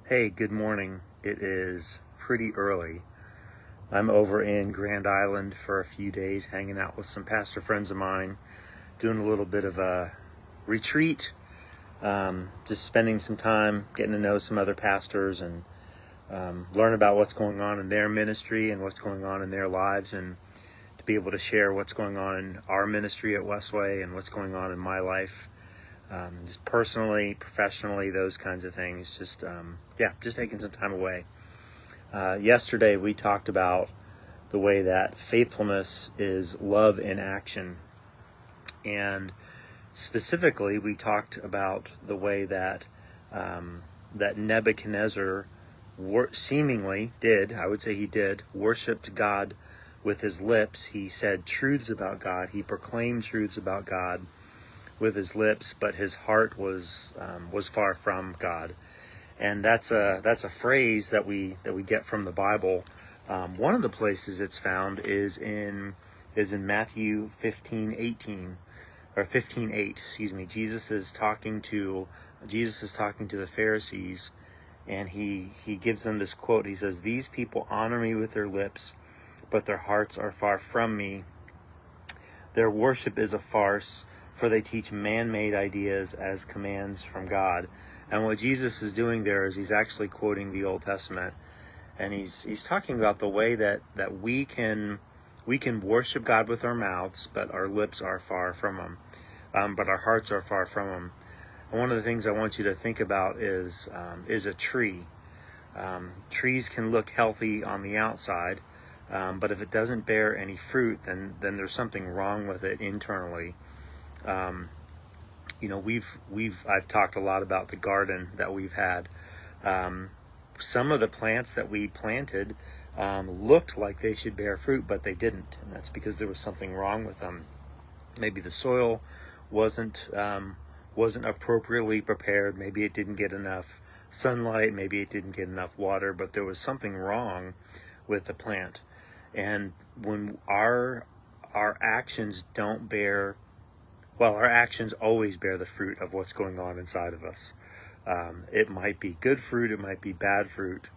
Hey, good morning. It is pretty early. I'm over in Grand Island for a few days, hanging out with some pastor friends of mine, doing a little bit of a retreat, just spending some time getting to know some other pastors and learn about what's going on in their ministry and what's going on in their lives, and to be able to share what's going on in our ministry at WestWay and what's going on in my life. Just personally, professionally, those kinds of things. Just taking some time away. Yesterday we talked about the way that faithfulness is love in action. And specifically, we talked about the way that that Nebuchadnezzar seemingly did, I would say he did, worshipped God with his lips. He said truths about God. He proclaimed truths about God with his lips, but his heart was far from God. And that's a phrase that we get from the Bible. One of the places it's found is in Matthew 15:18 or 15:8. Excuse me. Jesus is talking to the Pharisees, and he gives them this quote. He says, "These people honor me with their lips, but their hearts are far from me. Their worship is a farce, for they teach man-made ideas as commands from God." And what Jesus is doing there is he's actually quoting the Old Testament, and he's talking about the way that we can worship God with our mouths, but our lips are far from Him, but our hearts are far from Him. And one of the things I want you to think about is a tree. Trees can look healthy on the outside, but if it doesn't bear any fruit, then there's something wrong with it internally. I've talked a lot about the garden that we've had. Some of the plants that we planted looked like they should bear fruit, but they didn't, and that's because there was something wrong with them. Maybe the soil wasn't appropriately prepared. Maybe it didn't get enough sunlight. Maybe it didn't get enough water, but there was something wrong with the plant. And when our actions don't bear, well, our actions always bear the fruit of what's going on inside of us. It might be good fruit, it might be bad fruit,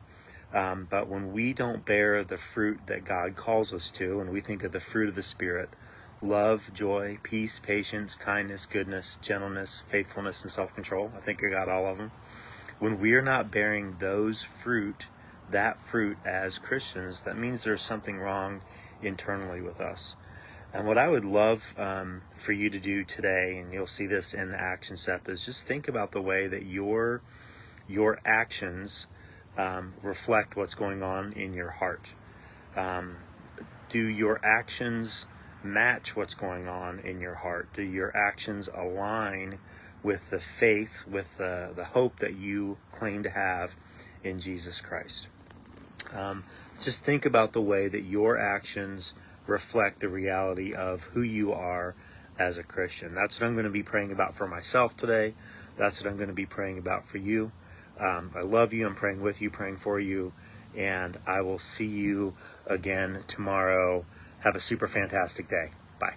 but when we don't bear the fruit that God calls us to, and we think of the fruit of the Spirit, love, joy, peace, patience, kindness, goodness, gentleness, faithfulness, and self-control, I think I got all of them. When we are not bearing that fruit as Christians, that means there's something wrong internally with us. And what I would love for you to do today, and you'll see this in the action step, is just think about the way that your actions reflect what's going on in your heart. Do your actions match what's going on in your heart? Do your actions align with the faith, with the hope that you claim to have in Jesus Christ? Just think about the way that your actions reflect the reality of who you are as a Christian. That's what I'm going to be praying about for myself today. That's what I'm going to be praying about for you. I love you. I'm praying with you, praying for you, and I will see you again tomorrow. Have a super fantastic day. Bye.